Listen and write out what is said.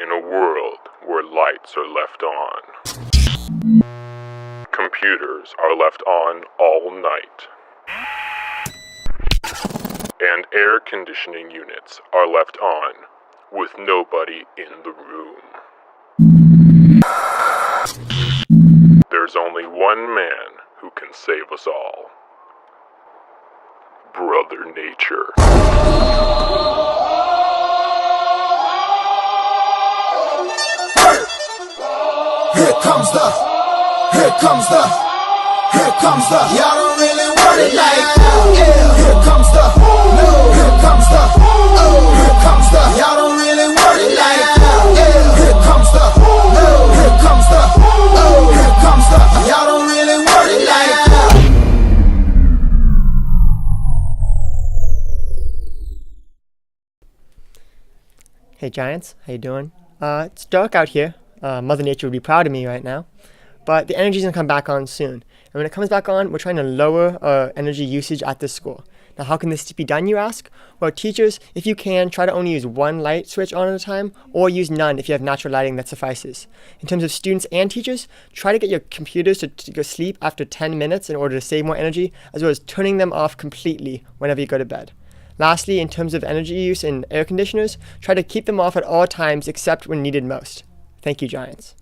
in a world where lights are left on. Computers are left on all night. And air conditioning units are left on with nobody in the room. There's only one man who can save us all. Brother Nature. Here comes the, y'all don't really want it like that. Yeah. Here comes the, y'all don't really want it like that. Yeah. Here comes the, y'all don't really want it like that. Hey Giants, how you doing? It's dark out here. Mother Nature would be proud of me right now. But the energy's gonna come back on soon. And when it comes back on, we're trying to lower energy usage at this school. Now, how can this be done, you ask? Well, teachers, if you can, try to only use one light switch on at a time, or use none if you have natural lighting that suffices. In terms of students and teachers, try to get your computers to go sleep after 10 minutes in order to save more energy, as well as turning them off completely whenever you go to bed. Lastly, in terms of energy use in air conditioners, try to keep them off at all times except when needed most. Thank you, Giants.